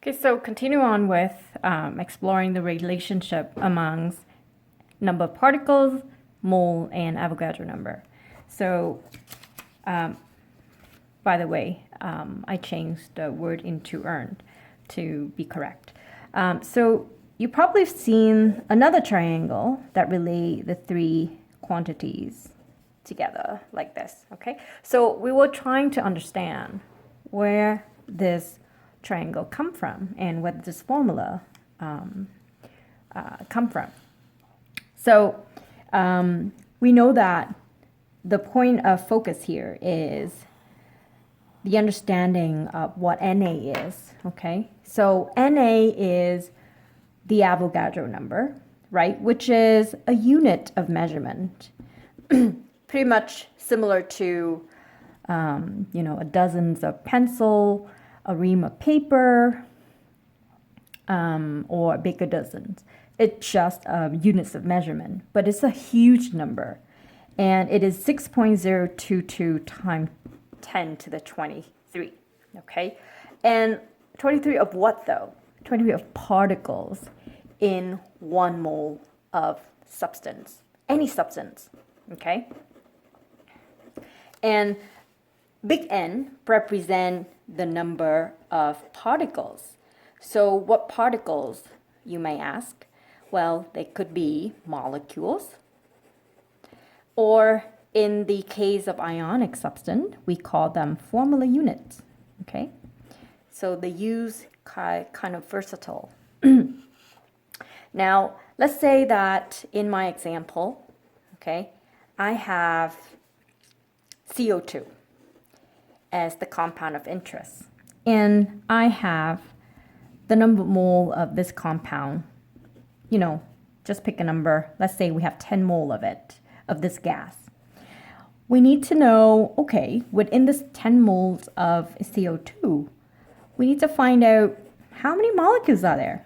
Okay, so continue on with exploring the relationship amongst number of particles, mole, and Avogadro number. So, by the way, I changed the word into earned to be correct. So you probably have seen another triangle that relate the three quantities together like this, okay? So we were trying to understand where this triangle come from and where this formula come from. So we know that the point of focus here is the understanding of what Na is, okay? So Na is the Avogadro number, right? Which is a unit of measurement. Pretty much similar to, a dozens of pencil, a ream of paper, or bigger dozens. It's just units of measurement, but it's a huge number. And it is 6.022 times 10 to the 23, okay? And 23 of what though? 23 of particles in 1 mole of substance, any substance, okay? And big N represent the number of particles. So what particles, you may ask? Well, they could be molecules, or in the case of ionic substance, we call them formula units, okay? So they use kind of versatile. Now, let's say that in my example, okay, I have CO2 as the compound of interest. And I have the number mole of this compound, just pick a number. Let's say we have 10 mole of it, of this gas. We need to know, okay, within this 10 moles of CO2, we need to find out how many molecules are there.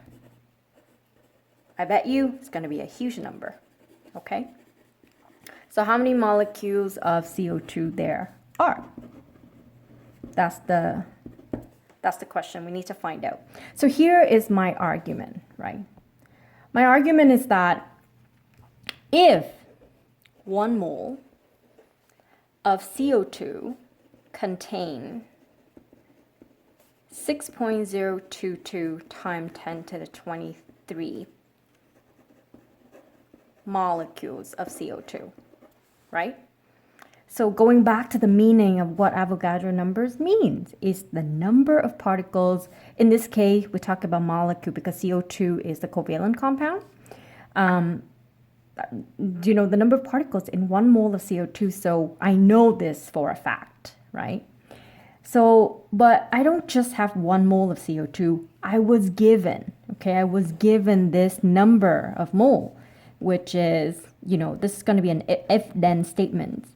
I bet you it's going to be a huge number, okay? So how many molecules of CO2 there are? That's the question we need to find out. So here is my argument, right? My argument is that if 1 mole of CO2 contain 6.022 times 10 to the 23 molecules of CO2, right? So going back to the meaning of what Avogadro numbers means is the number of particles. In this case, we talk about molecule because CO2 is the covalent compound. The number of particles in 1 mole of CO2. So I know this for a fact, right? So, but I don't just have 1 mole of CO2. I was given this number of mole, which is, this is going to be an if-then statement.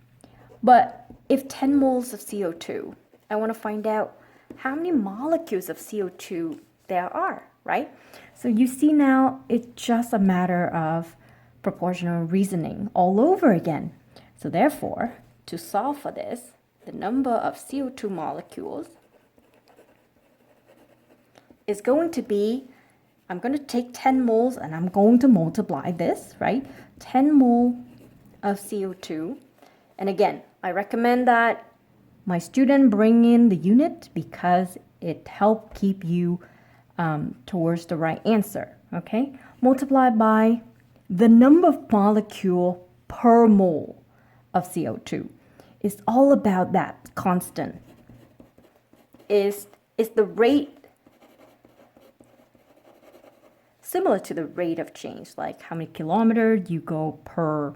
But if 10 moles of CO2, I want to find out how many molecules of CO2 there are, right? So you see now, it's just a matter of proportional reasoning all over again. So therefore, to solve for this, the number of CO2 molecules is going to be, I'm going to take 10 moles and I'm going to multiply this, right? 10 mole of CO2. And again, I recommend that my student bring in the unit because it helps keep you towards the right answer, okay? Multiplied by the number of molecule per mole of CO2. It's all about that constant. Is the rate similar to the rate of change, like how many kilometers you go per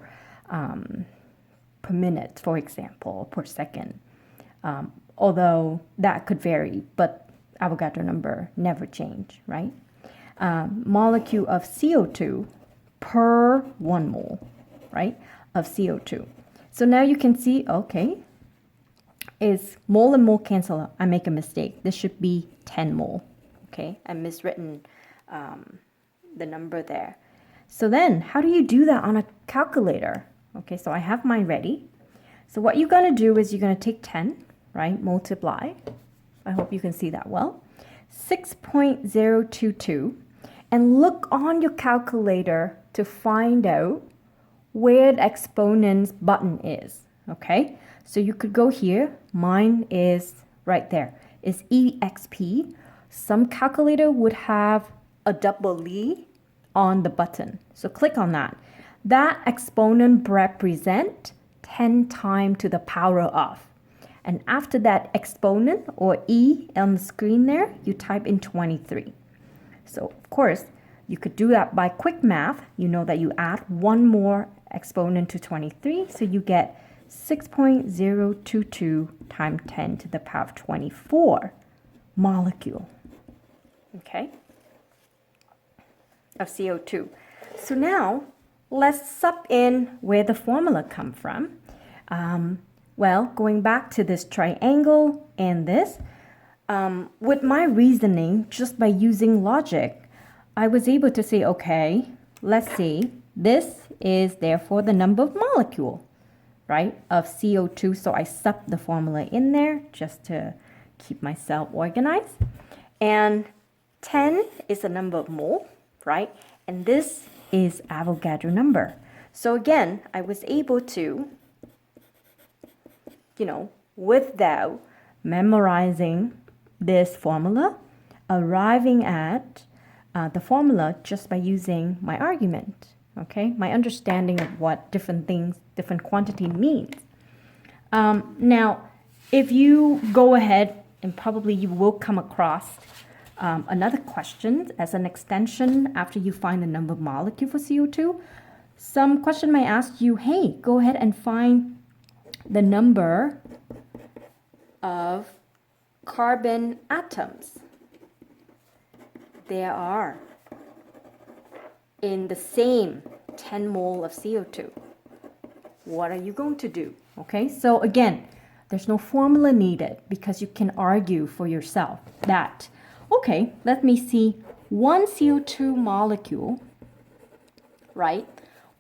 minute, for example, per second. Although that could vary, but Avogadro number never change, right? Molecule of CO2 per 1 mole, right, of CO2. So now you can see, okay, is mole and mole cancel out. I make a mistake. This should be 10 mole, okay? I miswritten the number there. So then, how do you do that on a calculator? Okay, so I have mine ready. So what you're going to do is you're going to take 10, right, multiply. I hope you can see that well. 6.022 and look on your calculator to find out where the exponents button is, okay? So you could go here, mine is right there, is EXP. Some calculator would have a double E on the button. So click on that. That exponent represent 10 times to the power of. And after that exponent or E on the screen there, you type in 23. So of course, you could do that by quick math. You know that you add one more exponent to 23, so you get 6.022 times 10 to the power of 24 molecule, okay, of CO2. So now let's sub in where the formula come from. Well, going back to this triangle and this, with my reasoning, just by using logic, I was able to say, okay, let's see, this is therefore the number of molecule, right, of CO2. So I sub the formula in there just to keep myself organized. And 10 is the number of mole, right? And this is Avogadro number. So again, I was able to, without memorizing this formula, arriving at the formula just by using my argument, okay? My understanding of what different things, different quantity means. Now, if you go ahead and probably you will come across another question as an extension after you find the number of molecule for CO2. Some question might ask you, hey, go ahead and find the number of carbon atoms there are in the same 10 mole of CO2. What are you going to do? Okay, so again, there's no formula needed because you can argue for yourself that, okay, let me see, one CO2 molecule, right,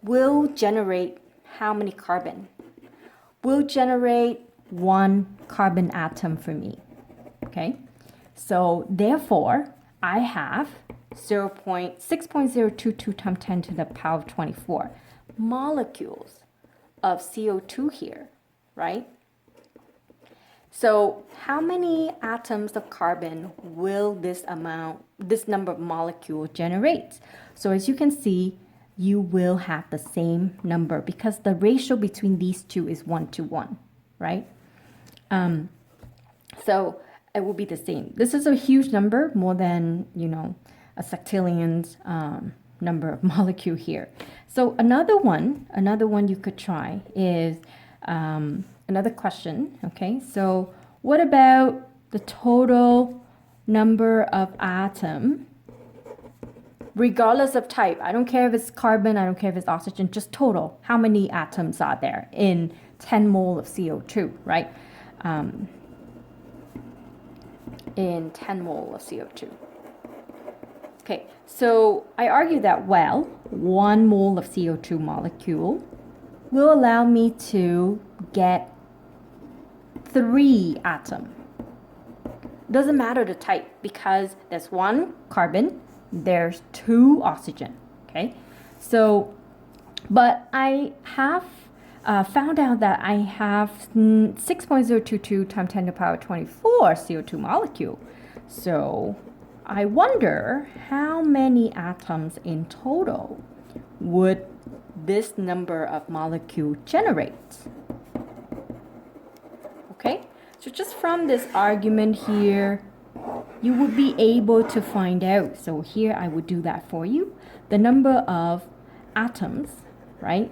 will generate how many carbon? Will generate one carbon atom for me, okay? So therefore, I have 6.022 times 10 to the power of 24 molecules of CO2 here, right? So how many atoms of carbon will this number of molecules generate? So as you can see, you will have the same number because the ratio between these two is 1 to 1, right? So it will be the same. This is a huge number, more than, a sextillion's number of molecule here. So another one you could try is another question, okay? So what about the total number of atom, regardless of type? I don't care if it's carbon, I don't care if it's oxygen, just total. How many atoms are there in 10 mole of CO2, right? In 10 mole of CO2. Okay, so I argue that, well, 1 mole of CO2 molecule will allow me to get 3 atoms. Doesn't matter the type because there's 1 carbon, there's 2 oxygen, okay? So, but I have found out that I have 6.022 times 10 to the power 24 CO2 molecule. So I wonder how many atoms in total would this number of molecule generate. Okay, so just from this argument here, you would be able to find out. So here I would do that for you. The number of atoms, right?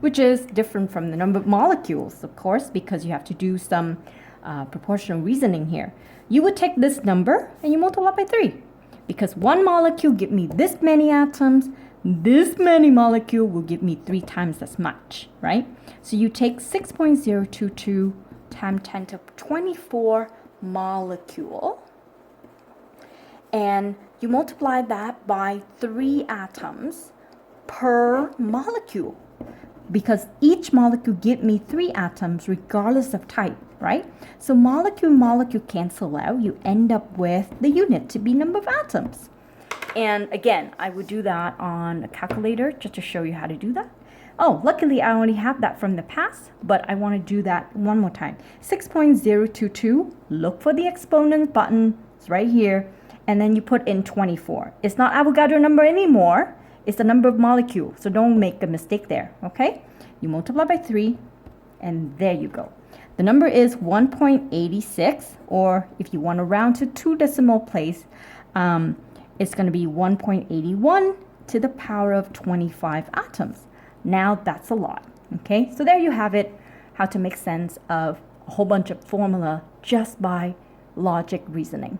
Which is different from the number of molecules, of course, because you have to do some proportional reasoning here. You would take this number and you multiply by 3. Because 1 molecule give me this many atoms, this many molecule will give me 3 times as much, right? So you take 6.022 times 10 to 24 molecule, and you multiply that by 3 atoms per molecule. Because each molecule give me 3 atoms regardless of type. right? So molecule cancel out. You end up with the unit to be number of atoms. And again, I would do that on a calculator just to show you how to do that. Oh, luckily I already have that from the past, but I want to do that one more time. 6.022, look for the exponent button, it's right here, and then you put in 24. It's not Avogadro number anymore, it's the number of molecules, so don't make a mistake there, okay? You multiply by 3, and there you go. The number is 1.86, or if you want to round to 2 decimal place, it's going to be 1.81 to the power of 25 atoms. Now that's a lot, okay? So there you have it, how to make sense of a whole bunch of formula just by logic reasoning.